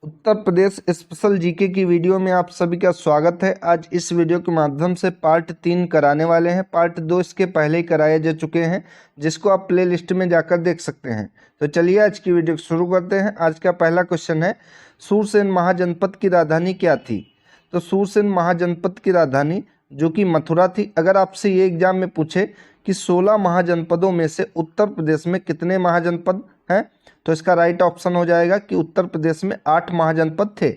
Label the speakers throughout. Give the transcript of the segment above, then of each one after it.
Speaker 1: Uttar Pradesh special GK की video में आप सभी का स्वागत है। आज इस वीडियो के माध्यम से पार्ट 3 कराने वाले हैं। पार्ट 2 इसके पहले ही कराए जा चुके हैं, जिसको आप प्ले लिस्ट में जाकर देख सकते हैं। तो चलिए आज की वीडियो शुरू करते हैं। आज का पहला क्वेश्चन है, सूरसेन महाजनपद की राजधानी क्या थी? तो सूरसेन महाजनपद की राजधानी जो कि मथुरा थी। अगर आपसे ये एग्जाम में पूछे कि 16 महाजनपदों में से उत्तर प्रदेश में कितने महाजनपद हैं, तो इसका राइट ऑप्शन हो जाएगा कि उत्तर प्रदेश में 8 महाजनपद थे।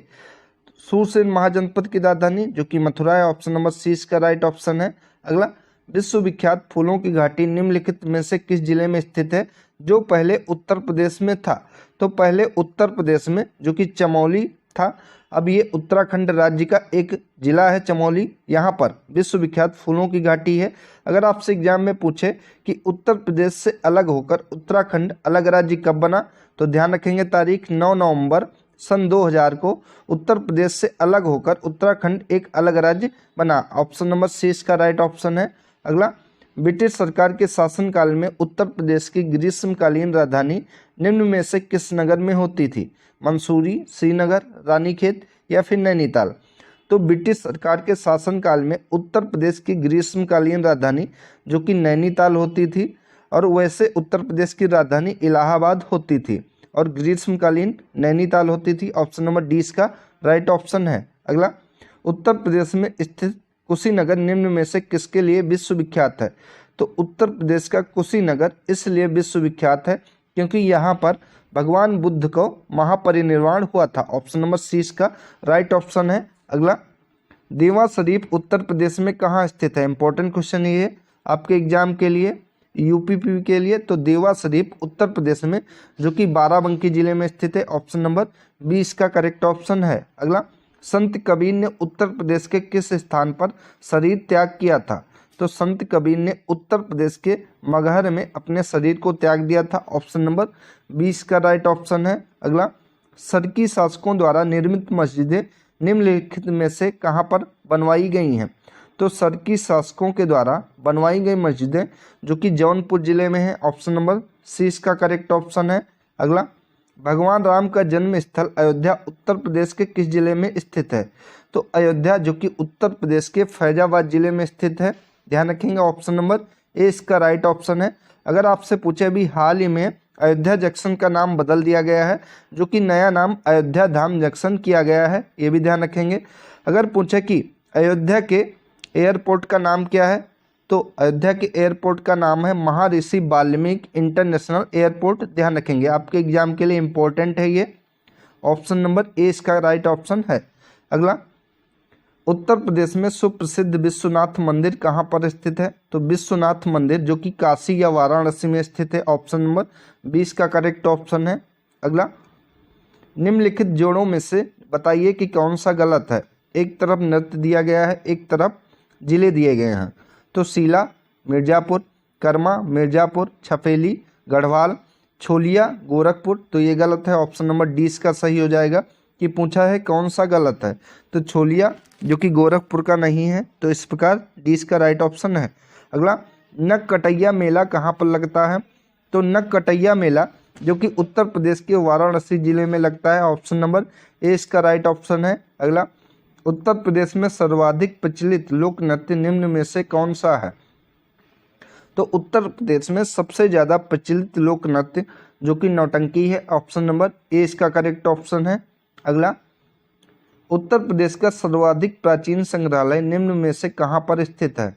Speaker 1: सूरसेन महाजनपद की राजधानी जो कि मथुरा है, ऑप्शन नंबर सी इसका राइट ऑप्शन है। अगला, विश्वविख्यात फूलों की घाटी निम्नलिखित में से किस जिले में स्थित है जो पहले उत्तर प्रदेश में था? तो पहले उत्तर प्रदेश में जो कि चमोली था, अब ये उत्तराखंड राज्य का एक जिला है चमोली। यहाँ पर विश्वविख्यात फूलों की घाटी है। अगर आपसे एग्जाम में पूछे कि उत्तर प्रदेश से अलग होकर उत्तराखंड अलग राज्य कब बना, तो ध्यान रखेंगे तारीख 9 नवंबर सन 2000 को उत्तर प्रदेश से अलग होकर उत्तराखंड एक अलग राज्य बना। ऑप्शन नंबर सी इसका राइट ऑप्शन है। अगला, ब्रिटिश सरकार के शासनकाल में उत्तर प्रदेश की ग्रीष्मकालीन राजधानी निम्न में से किस नगर में होती थी? मंसूरी, श्रीनगर, रानीखेत या फिर नैनीताल? तो ब्रिटिश सरकार के शासनकाल में उत्तर प्रदेश की ग्रीष्मकालीन राजधानी जो कि नैनीताल होती थी, और वैसे उत्तर प्रदेश की राजधानी इलाहाबाद होती थी और ग्रीष्मकालीन नैनीताल होती थी। ऑप्शन नंबर डी इसका राइट ऑप्शन है। अगला, उत्तर प्रदेश में स्थित कुशीनगर निम्न में से किसके लिए विश्वविख्यात है? तो उत्तर प्रदेश का कुशीनगर इसलिए विश्वविख्यात है क्योंकि यहाँ पर भगवान बुद्ध को महापरिनिर्वाण हुआ था। ऑप्शन नंबर सी इसका राइट ऑप्शन है। अगला, देवा शरीफ उत्तर प्रदेश में कहाँ स्थित है? इंपॉर्टेंट क्वेश्चन ये है आपके एग्जाम के लिए, यूपीपी के लिए। तो देवा शरीफ उत्तर प्रदेश में जो कि बाराबंकी जिले में स्थित है। ऑप्शन नंबर बी इसका करेक्ट ऑप्शन है। अगला, संत कबीर ने उत्तर प्रदेश के किस स्थान पर शरीर त्याग किया था? तो संत कबीर ने उत्तर प्रदेश के मगहर में अपने शरीर को त्याग दिया था। ऑप्शन नंबर 20 का राइट ऑप्शन है। अगला, सरकी शासकों द्वारा निर्मित मस्जिदें निम्नलिखित में से कहाँ पर बनवाई गई हैं? तो सरकी शासकों के द्वारा बनवाई गई मस्जिदें जो कि जौनपुर जिले में है। ऑप्शन नंबर सी इसका करेक्ट ऑप्शन है। अगला, भगवान राम का जन्म स्थल अयोध्या उत्तर प्रदेश के किस जिले में स्थित है? तो अयोध्या जो कि उत्तर प्रदेश के फैजाबाद जिले में स्थित है। ध्यान रखेंगे ऑप्शन नंबर ए इसका राइट ऑप्शन है। अगर आपसे पूछे अभी हाल ही में अयोध्या जंक्शन का नाम बदल दिया गया है, जो कि नया नाम अयोध्या धाम जंक्शन किया गया है, ये भी ध्यान रखेंगे। अगर पूछे कि अयोध्या के एयरपोर्ट का नाम क्या है, तो अयोध्या के एयरपोर्ट का नाम है महर्षि वाल्मीकि इंटरनेशनल एयरपोर्ट। ध्यान रखेंगे, आपके एग्जाम के लिए इंपॉर्टेंट है ये। ऑप्शन नंबर ए इसका राइट ऑप्शन है। अगला, उत्तर प्रदेश में सुप्रसिद्ध विश्वनाथ मंदिर कहाँ पर स्थित है? तो विश्वनाथ मंदिर जो कि काशी या वाराणसी में स्थित है। ऑप्शन नंबर 20 का करेक्ट ऑप्शन है। अगला, निम्नलिखित जोड़ों में से बताइए कि कौन सा गलत है। एक तरफ नृत्य दिया गया है, एक तरफ जिले दिए गए हैं। तो सीला मिर्जापुर, कर्मा मिर्जापुर, छफेली गढ़वाल, छोलिया गोरखपुर, तो ये गलत है। ऑप्शन नंबर डी इसका सही हो जाएगा कि पूछा है कौन सा गलत है, तो छोलिया जो कि गोरखपुर का नहीं है, तो इस प्रकार डी इसका राइट ऑप्शन है। अगला, नगकटैया मेला कहाँ पर लगता है? तो नगकटैया मेला जो कि उत्तर प्रदेश के वाराणसी जिले में लगता है। ऑप्शन नंबर ए इसका राइट ऑप्शन है। अगला, उत्तर प्रदेश में सर्वाधिक प्रचलित लोक नृत्य निम्न में से कौन सा है? तो उत्तर प्रदेश में सबसे ज़्यादा प्रचलित लोक नृत्य जो कि नौटंकी है। ऑप्शन नंबर ए इसका करेक्ट ऑप्शन है। अगला, उत्तर प्रदेश का सर्वाधिक प्राचीन संग्रहालय निम्न में से कहाँ पर स्थित है?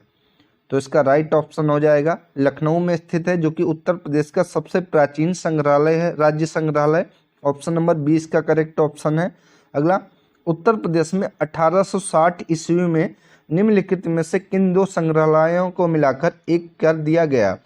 Speaker 1: तो इसका राइट ऑप्शन हो जाएगा लखनऊ में स्थित है, जो कि उत्तर प्रदेश का सबसे प्राचीन संग्रहालय है, राज्य संग्रहालय। ऑप्शन नंबर 20 का करेक्ट ऑप्शन है। अगला, उत्तर प्रदेश में 1860 ईस्वी में निम्नलिखित में से किन दो संग्रहालयों को मिलाकर एक कर दिया गया?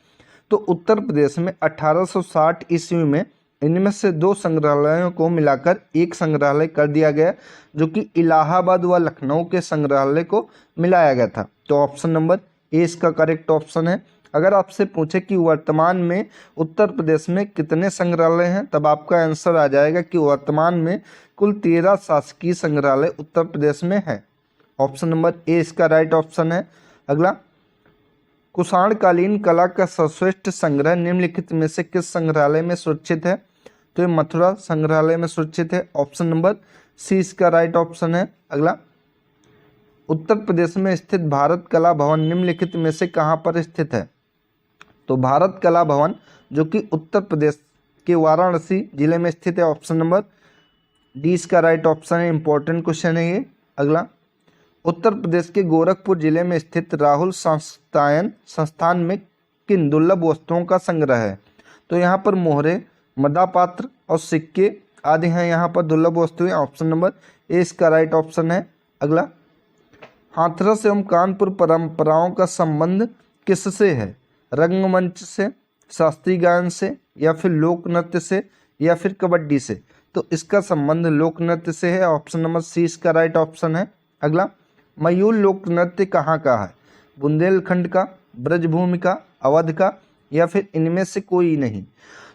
Speaker 1: तो उत्तर प्रदेश में 1860 ईस्वी में इनमें से दो संग्रहालयों को मिलाकर एक संग्रहालय कर दिया गया, जो कि इलाहाबाद व लखनऊ के संग्रहालय को मिलाया गया था। तो ऑप्शन नंबर ए इसका करेक्ट ऑप्शन है। अगर आपसे पूछे कि वर्तमान में उत्तर प्रदेश में कितने संग्रहालय हैं, तब आपका आंसर आ जाएगा कि वर्तमान में कुल 13 शासकीय संग्रहालय उत्तर प्रदेश में है। ऑप्शन नंबर ए इसका राइट ऑप्शन है। अगला, कुषाणकालीन कला का सर्वश्रेष्ठ संग्रह निम्नलिखित में से किस संग्रहालय में सुरक्षित है? तो ये मथुरा संग्रहालय में सुरक्षित है। ऑप्शन नंबर सी इसका राइट ऑप्शन है। अगला, उत्तर प्रदेश में स्थित भारत कला भवन निम्नलिखित में से कहाँ पर स्थित है? तो भारत कला भवन जो कि उत्तर प्रदेश के वाराणसी जिले में स्थित है। ऑप्शन नंबर डी इसका राइट ऑप्शन है। इंपॉर्टेंट क्वेश्चन है ये। अगला, उत्तर प्रदेश के गोरखपुर जिले में स्थित राहुल संस्थान में किन दुर्लभ वस्तुओं का संग्रह है? तो यहाँ पर मोहरे, मदापात्र और सिक्के आदि हैं यहाँ पर दुर्लभ वस्तुएं। ऑप्शन नंबर ए इसका राइट ऑप्शन है। अगला, हाथरस एवं कानपुर परंपराओं का संबंध किससे है? रंगमंच से, शास्त्रीय गायन से, या फिर लोक नृत्य से, या फिर कबड्डी से? तो इसका संबंध लोक नृत्य से है। ऑप्शन नंबर सी इसका राइट ऑप्शन है। अगला, मयूर लोक नृत्य कहाँ का है? बुंदेलखंड का, ब्रजभूमि का, अवध का, या फिर इनमें से कोई नहीं?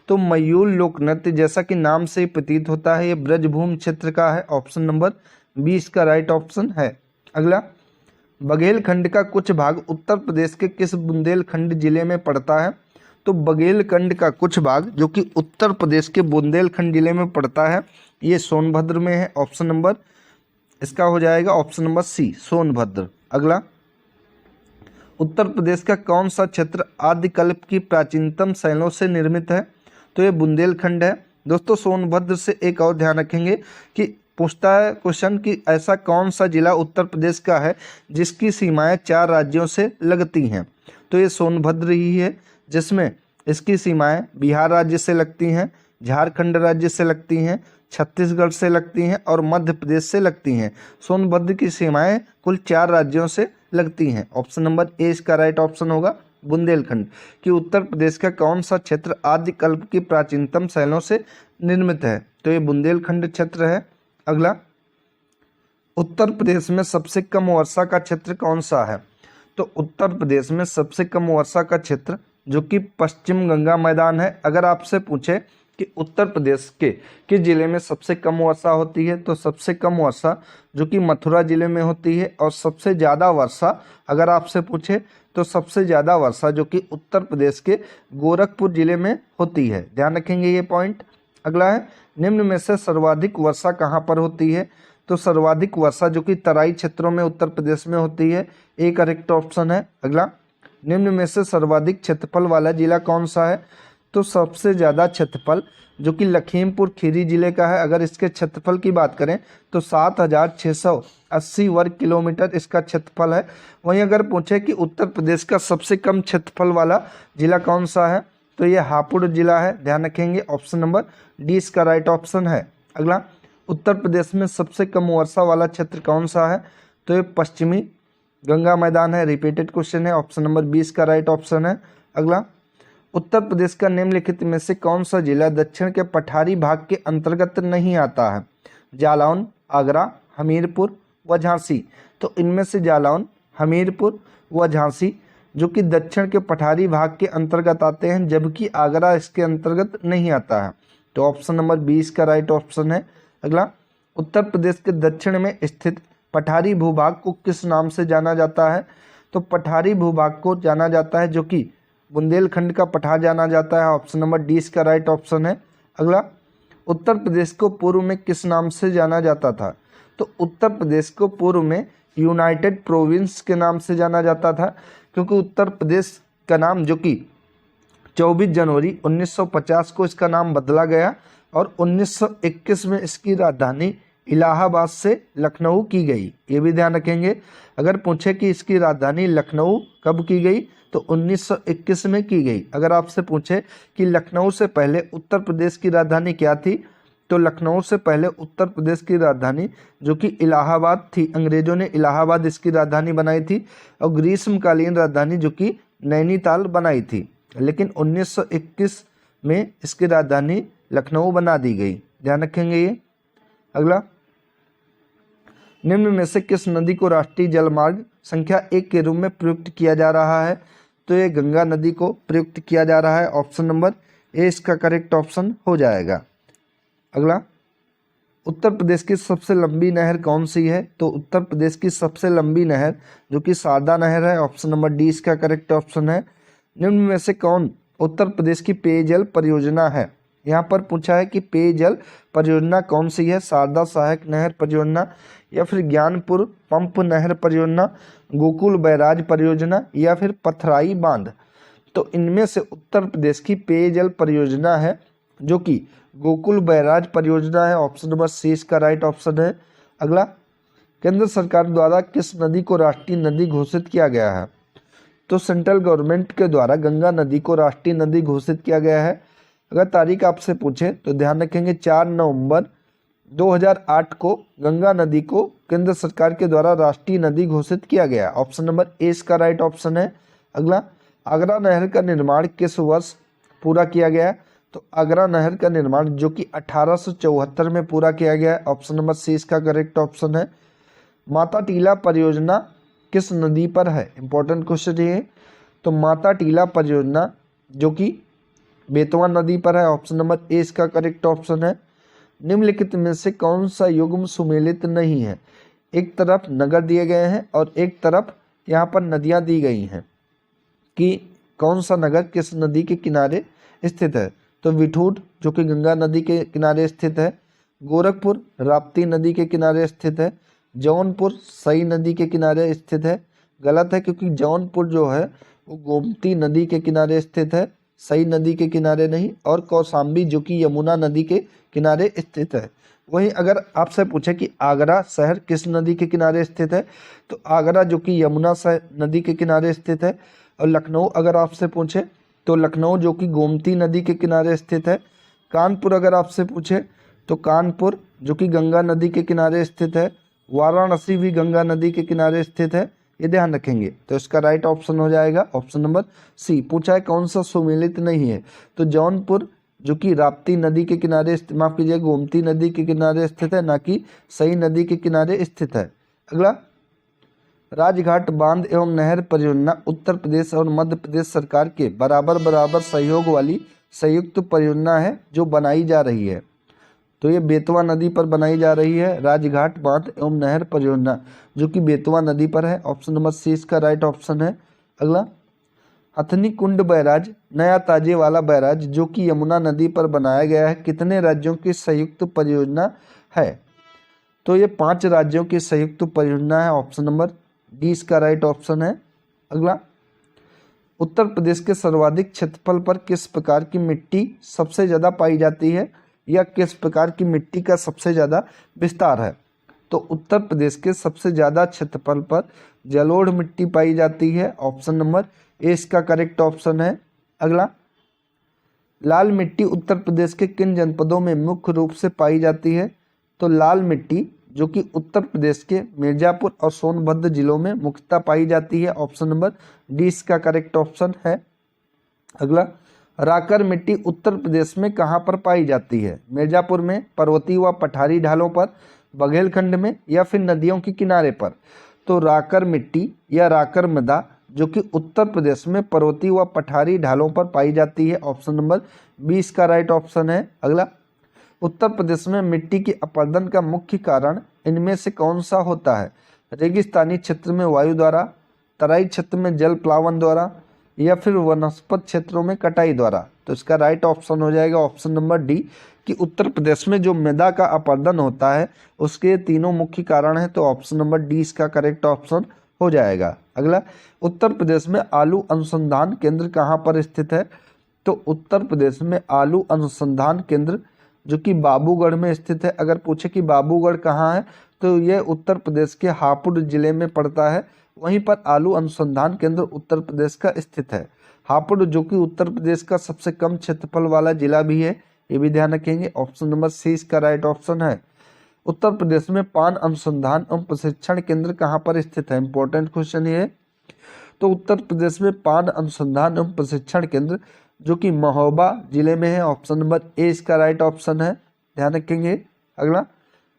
Speaker 1: तो मयूर लोक नृत्य जैसा कि नाम से ही प्रतीत होता है ये ब्रजभूमि क्षेत्र का है। ऑप्शन नंबर बी इसका राइट ऑप्शन है। अगला, बघेलखंड का कुछ भाग उत्तर प्रदेश के किस बुंदेलखंड जिले में पड़ता है? तो बघेलखंड का कुछ भाग जो कि उत्तर प्रदेश के बुंदेलखंड जिले में पड़ता है ये सोनभद्र में है। ऑप्शन नंबर इसका हो जाएगा ऑप्शन नंबर सी सोनभद्र। अगला, उत्तर प्रदेश का कौन सा क्षेत्र आदिकल्प की प्राचीनतम शैलों से निर्मित है? तो ये बुंदेलखंड है। दोस्तों सोनभद्र से एक और ध्यान रखेंगे कि पूछता है क्वेश्चन कि ऐसा कौन सा जिला उत्तर प्रदेश का है जिसकी सीमाएं 4 राज्यों से लगती हैं? तो ये सोनभद्र ही है जिसमें इसकी सीमाएं बिहार राज्य से लगती हैं, झारखंड राज्य से लगती हैं, छत्तीसगढ़ से लगती हैं और मध्य प्रदेश से लगती हैं। सोनभद्र की सीमाएं कुल 4 राज्यों से लगती हैं। ऑप्शन नंबर ए इसका राइट ऑप्शन होगा बुंदेलखंड। कि उत्तर प्रदेश का कौन सा क्षेत्र आदिकल्प की प्राचीनतम शैलों से निर्मित है? तो ये बुंदेलखंड क्षेत्र है। अगला, उत्तर प्रदेश में सबसे कम वर्षा का क्षेत्र कौन सा है? तो उत्तर प्रदेश में सबसे कम वर्षा का क्षेत्र जो कि पश्चिम गंगा मैदान है। अगर आपसे पूछे कि उत्तर प्रदेश के किस जिले में सबसे कम वर्षा होती है तो सबसे कम वर्षा जो कि मथुरा जिले में होती है। और सबसे ज़्यादा वर्षा अगर आपसे पूछे तो सबसे ज़्यादा वर्षा जो कि उत्तर प्रदेश के गोरखपुर जिले में होती है। ध्यान रखेंगे ये पॉइंट। अगला है, निम्न में से सर्वाधिक वर्षा कहाँ पर होती है? तो सर्वाधिक वर्षा जो कि तराई क्षेत्रों में उत्तर प्रदेश में होती है। ए करेक्ट ऑप्शन है। अगला, निम्न में से सर्वाधिक क्षेत्रफल वाला जिला कौन सा है? तो सबसे ज़्यादा क्षेत्रफल जो कि लखीमपुर खीरी जिले का है। अगर इसके क्षेत्रफल की बात करें तो 7,680 वर्ग किलोमीटर इसका क्षेत्रफल है। वहीं अगर पूछे कि उत्तर प्रदेश का सबसे कम क्षेत्रफल वाला जिला कौन सा है तो ये हापुड़ जिला है। ध्यान रखेंगे ऑप्शन नंबर डी इसका राइट ऑप्शन है। अगला, उत्तर प्रदेश में सबसे कम वर्षा वाला क्षेत्र कौन सा है? तो ये पश्चिमी गंगा मैदान है। रिपीटेड क्वेश्चन है। ऑप्शन नंबर 20 का राइट ऑप्शन है। अगला, उत्तर प्रदेश का निम्नलिखित में से कौन सा जिला दक्षिण के पठारी भाग के अंतर्गत नहीं आता है? जालौन, आगरा, हमीरपुर व झांसी। तो इनमें से जालौन, हमीरपुर व झांसी जो कि दक्षिण के पठारी भाग के अंतर्गत आते हैं जबकि आगरा इसके अंतर्गत नहीं आता है। तो ऑप्शन नंबर 20 का राइट ऑप्शन है। अगला, उत्तर प्रदेश के दक्षिण में स्थित पठारी भूभाग को किस नाम से जाना जाता है? तो पठारी भूभाग को जाना जाता है जो कि बुंदेलखंड का पठार जाना जाता है। ऑप्शन नंबर डी इसका राइट ऑप्शन है। अगला, उत्तर प्रदेश को पूर्व में किस नाम से जाना जाता था? तो उत्तर प्रदेश को पूर्व में यूनाइटेड प्रोविंस के नाम से जाना जाता था क्योंकि उत्तर प्रदेश का नाम जो कि 24 जनवरी 1950 को इसका नाम बदला गया और 1921 में इसकी राजधानी इलाहाबाद से लखनऊ की गई। ये भी ध्यान रखेंगे। अगर पूछे कि इसकी राजधानी लखनऊ कब की गई तो 1921 में की गई। अगर आपसे पूछे कि लखनऊ से पहले उत्तर प्रदेश की राजधानी क्या थी तो लखनऊ से पहले उत्तर प्रदेश की राजधानी जो कि इलाहाबाद थी। अंग्रेजों ने इलाहाबाद इसकी राजधानी बनाई थी और ग्रीष्मकालीन राजधानी जो कि नैनीताल बनाई थी। लेकिन 1921 में इसकी राजधानी लखनऊ बना दी गई। ध्यान रखेंगे ये। अगला, निम्न में से किस नदी को राष्ट्रीय जलमार्ग संख्या 1 के रूप में प्रयुक्त किया जा रहा है? तो ये गंगा नदी को प्रयुक्त किया जा रहा है। ऑप्शन नंबर ए इसका करेक्ट ऑप्शन हो जाएगा। अगला, उत्तर प्रदेश की सबसे लंबी नहर कौन सी है? तो उत्तर प्रदेश की सबसे लंबी नहर जो कि शारदा नहर है। ऑप्शन नंबर डी इसका करेक्ट ऑप्शन है। निम्न में से कौन उत्तर प्रदेश की पेयजल परियोजना है? यहाँ पर पूछा है कि पेयजल परियोजना कौन सी है, शारदा सहायक नहर परियोजना या फिर ज्ञानपुर पंप नहर परियोजना, गोकुल बैराज परियोजना या फिर पथराई बांध। तो इनमें से उत्तर प्रदेश की पेयजल परियोजना है जो कि गोकुल बैराज परियोजना है। ऑप्शन नंबर सी इसका राइट ऑप्शन है। अगला, केंद्र सरकार द्वारा किस नदी को राष्ट्रीय नदी घोषित किया गया है? तो सेंट्रल गवर्नमेंट के द्वारा गंगा नदी को राष्ट्रीय नदी घोषित किया गया है। अगर तारीख आपसे पूछे तो ध्यान रखेंगे 4 नवंबर 2008 को गंगा नदी को केंद्र सरकार के द्वारा राष्ट्रीय नदी घोषित किया गया। ऑप्शन नंबर ए इसका राइट ऑप्शन है। अगला, आगरा नहर का निर्माण किस वर्ष पूरा किया गया? तो आगरा नहर का निर्माण जो कि 1874 में पूरा किया गया। ऑप्शन नंबर सी इसका करेक्ट ऑप्शन है। माता टीला परियोजना किस नदी पर है? इंपॉर्टेंट क्वेश्चन ये है। तो माता टीला परियोजना जो कि बेतवा नदी पर है। ऑप्शन नंबर ए इसका करेक्ट ऑप्शन है। निम्नलिखित में से कौन सा युग्म सुमेलित नहीं है? एक तरफ नगर दिए गए हैं और एक तरफ यहाँ पर नदियाँ दी गई हैं कि कौन सा नगर किस नदी के किनारे स्थित है। तो विठूर जो कि गंगा नदी के किनारे स्थित है, गोरखपुर राप्ती नदी के किनारे स्थित है, जौनपुर सई नदी के किनारे स्थित है। गलत है क्योंकि जौनपुर जो है वो गोमती नदी के किनारे स्थित है, सई नदी के किनारे नहीं। और कौशाम्बी जो कि यमुना नदी के किनारे स्थित है। वहीं अगर आपसे पूछे कि आगरा शहर किस नदी के किनारे स्थित है, तो आगरा जो कि यमुना नदी के किनारे स्थित है। और लखनऊ अगर आपसे पूछे तो लखनऊ जो कि गोमती नदी के किनारे स्थित है। कानपुर अगर आपसे पूछे तो कानपुर जो कि गंगा नदी के किनारे स्थित है। वाराणसी भी गंगा नदी के किनारे स्थित है, ये ध्यान रखेंगे। तो इसका राइट ऑप्शन हो जाएगा ऑप्शन नंबर सी। पूछा है कौन सा सुमेलित नहीं है? तो जौनपुर जो कि राप्ती नदी के किनारे, माफ कीजिए गोमती नदी के किनारे स्थित है, ना कि सई नदी के किनारे स्थित है। अगला, राजघाट बांध एवं नहर परियोजना उत्तर प्रदेश और मध्य प्रदेश सरकार के बराबर बराबर सहयोग वाली संयुक्त परियोजना है जो बनाई जा रही है। तो ये बेतवा नदी पर बनाई जा रही है राजघाट बांध एवं नहर परियोजना जो कि बेतवा नदी पर है। ऑप्शन नंबर सी इसका राइट ऑप्शन है। अगला, हथनी कुंड बैराज नया ताजे वाला बैराज जो कि यमुना नदी पर बनाया गया है कितने राज्यों की संयुक्त परियोजना है? तो ये 5 राज्यों की संयुक्त परियोजना है। ऑप्शन नंबर डी इसका राइट ऑप्शन है। अगला, उत्तर प्रदेश के सर्वाधिक क्षेत्रफल पर किस प्रकार की मिट्टी सबसे ज़्यादा पाई जाती है या किस प्रकार की मिट्टी का सबसे ज़्यादा विस्तार है? तो उत्तर प्रदेश के सबसे ज़्यादा क्षेत्रफल पर जलोढ़ मिट्टी पाई जाती है। ऑप्शन नंबर ए इसका करेक्ट ऑप्शन है। अगला, लाल मिट्टी उत्तर प्रदेश के किन जनपदों में मुख्य रूप से पाई जाती है? तो लाल मिट्टी जो कि उत्तर प्रदेश के मिर्जापुर और सोनभद्र जिलों में मुख्यतः पाई जाती है। ऑप्शन नंबर डी इसका करेक्ट ऑप्शन है। अगला, राकर मिट्टी उत्तर प्रदेश में कहाँ पर पाई जाती है? मिर्जापुर में, पर्वतीय व पठारी ढालों पर, बघेलखंड में या फिर नदियों के किनारे पर? तो राकर मिट्टी या राकर मृदा जो कि उत्तर प्रदेश में पर्वतीय व पठारी ढालों पर पाई जाती है। ऑप्शन नंबर बी इसका राइट ऑप्शन है। अगला, उत्तर प्रदेश में मिट्टी की अपरदन का मुख्य कारण इनमें से कौन सा होता है? रेगिस्तानी क्षेत्र में वायु द्वारा, तराई क्षेत्र में जल प्लावन द्वारा या फिर वनस्पत क्षेत्रों में कटाई द्वारा? तो इसका राइट ऑप्शन हो जाएगा ऑप्शन नंबर डी कि उत्तर प्रदेश में जो मृदा का अपरदन होता है उसके तीनों मुख्य कारण हैं। तो ऑप्शन नंबर डी इसका करेक्ट ऑप्शन हो जाएगा। अगला, उत्तर प्रदेश में आलू अनुसंधान केंद्र कहाँ पर स्थित है? तो उत्तर प्रदेश में आलू अनुसंधान केंद्र जो कि बाबूगढ़ में स्थित है। अगर पूछे कि बाबूगढ़ कहाँ है तो यह उत्तर प्रदेश के हापुड़ जिले में पड़ता है। वहीं पर आलू अनुसंधान केंद्र उत्तर प्रदेश का स्थित है। हापुड़ जो कि उत्तर प्रदेश का सबसे कम क्षेत्रफल वाला जिला भी है, ये भी ध्यान रखेंगे। ऑप्शन नंबर सी इसका राइट ऑप्शन है। उत्तर प्रदेश में पान अनुसंधान एवं प्रशिक्षण केंद्र कहाँ पर स्थित है? इंपॉर्टेंट क्वेश्चन ये है। तो उत्तर प्रदेश में पान अनुसंधान एवं प्रशिक्षण केंद्र जो कि महोबा जिले में है। ऑप्शन नंबर ए इसका राइट ऑप्शन है, ध्यान रखेंगे। अगला,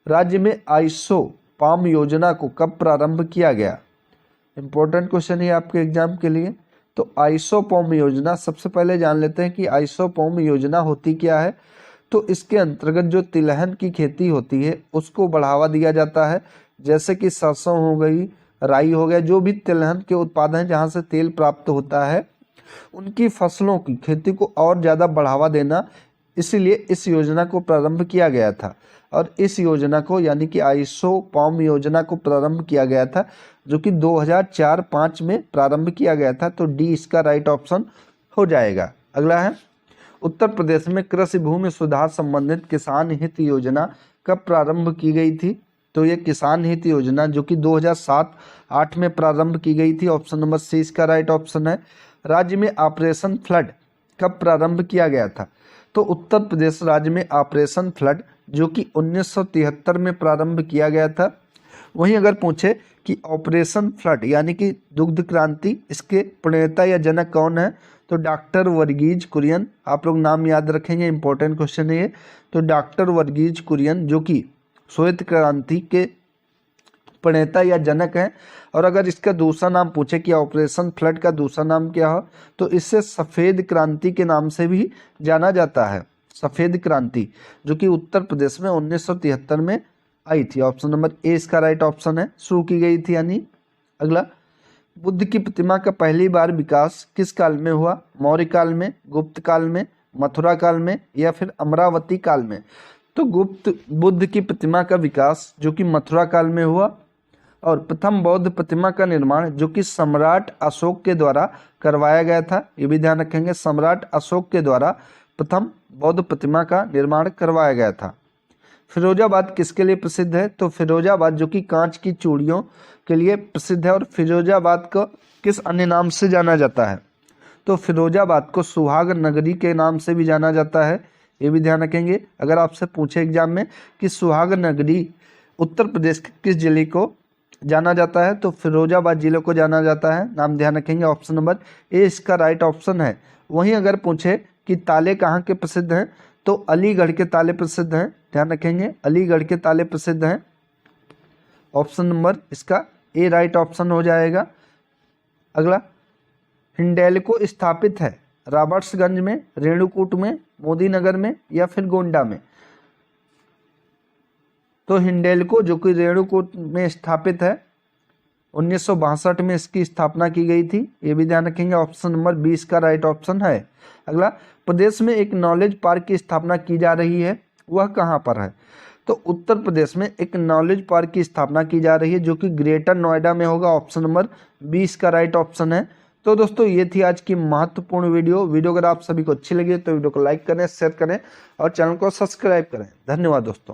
Speaker 1: राज्य में आइसो पाम योजना को कब प्रारंभ किया गया? इंपॉर्टेंट क्वेश्चन है आपके एग्जाम के लिए। तो आइसोपॉम योजना, सबसे पहले जान लेते हैं कि आइसोपॉम योजना होती क्या है। तो इसके अंतर्गत जो तिलहन की खेती होती है उसको बढ़ावा दिया जाता है, जैसे कि सरसों हो गई, राई हो गया, जो भी तिलहन के उत्पादन हैं जहाँ से तेल प्राप्त होता है उनकी फसलों की खेती को और ज़्यादा बढ़ावा देना इसलिए इस योजना को प्रारंभ किया गया था। और इस योजना को यानी कि आइसोपॉम योजना को प्रारंभ किया गया था, जो कि 2004-05 में प्रारंभ किया गया था। तो डी इसका राइट ऑप्शन हो जाएगा। अगला है, उत्तर प्रदेश में कृषि भूमि सुधार संबंधित किसान हित योजना कब प्रारंभ की गई थी? तो ये किसान हित योजना जो कि 2007-08 में प्रारंभ की गई थी। ऑप्शन नंबर सी इसका राइट ऑप्शन है। राज्य में ऑपरेशन फ्लड कब प्रारंभ किया गया था? तो उत्तर प्रदेश राज्य में ऑपरेशन फ्लड जो कि 1973 में प्रारंभ किया गया था। वहीं अगर पूछे कि ऑपरेशन फ्लड यानी कि दुग्ध क्रांति, इसके प्रणेता या जनक कौन है? तो डॉक्टर वर्गीज कुरियन। आप लोग नाम याद रखेंगे, इंपॉर्टेंट क्वेश्चन है ये। तो डॉक्टर वर्गीज कुरियन जो कि श्वेत क्रांति के प्रणेता या जनक हैं। और अगर इसका दूसरा नाम पूछे कि ऑपरेशन फ्लड का दूसरा नाम क्या हो, तो इससे सफ़ेद क्रांति के नाम से भी जाना जाता है। सफ़ेद क्रांति जो कि उत्तर प्रदेश में 1973 में आई थी। ऑप्शन नंबर ए इसका राइट ऑप्शन है, शुरू की गई थी यानी। अगला, बुद्ध की प्रतिमा का पहली बार विकास किस काल में हुआ? मौर्य काल में, गुप्त काल में, मथुरा काल में या फिर अमरावती काल में? तो बुद्ध की प्रतिमा का विकास जो कि मथुरा काल में हुआ। और प्रथम बौद्ध प्रतिमा का निर्माण जो कि सम्राट अशोक के द्वारा करवाया गया था, ये भी ध्यान रखेंगे, सम्राट अशोक के द्वारा प्रथम बौद्ध प्रतिमा का निर्माण करवाया गया था। फिरोजाबाद किसके लिए प्रसिद्ध है? तो फिरोजाबाद जो कि कांच की चूड़ियों के लिए प्रसिद्ध है। और फिरोजाबाद को किस अन्य नाम से जाना जाता है? तो फिरोजाबाद को सुहाग नगरी के नाम से भी जाना जाता है, ये भी ध्यान रखेंगे। अगर आपसे पूछे एग्जाम में कि सुहाग नगरी उत्तर प्रदेश के किस जिले को जाना जाता है, तो फिरोजाबाद जिले को जाना जाता है, नाम ध्यान रखेंगे। ऑप्शन नंबर ए इसका राइट ऑप्शन है। वहीं अगर पूछे कि ताले कहाँ के प्रसिद्ध हैं, तो अलीगढ़ के ताले प्रसिद्ध हैं, ध्यान रखेंगे, अलीगढ़ के ताले प्रसिद्ध हैं। ऑप्शन नंबर इसका ए राइट ऑप्शन हो जाएगा। अगला, हिंडैल्को स्थापित है रॉबर्ट्सगंज में, रेणुकूट में, मोदीनगर में या फिर गोंडा में? तो हिंडैल्को जो कि रेणुकूट में स्थापित है, 1962 में इसकी स्थापना की गई थी, ये भी ध्यान रखेंगे। ऑप्शन नंबर 20 का राइट ऑप्शन है। अगला, प्रदेश में एक नॉलेज पार्क की स्थापना की जा रही है, वह कहाँ पर है? तो उत्तर प्रदेश में एक नॉलेज पार्क की स्थापना की जा रही है जो कि ग्रेटर नोएडा में होगा। ऑप्शन नंबर 20 का राइट ऑप्शन है। तो दोस्तों ये थी आज की महत्वपूर्ण वीडियो अगर आप सभी को अच्छी लगी तो वीडियो को लाइक करें, शेयर करें और चैनल को सब्सक्राइब करें। धन्यवाद दोस्तों।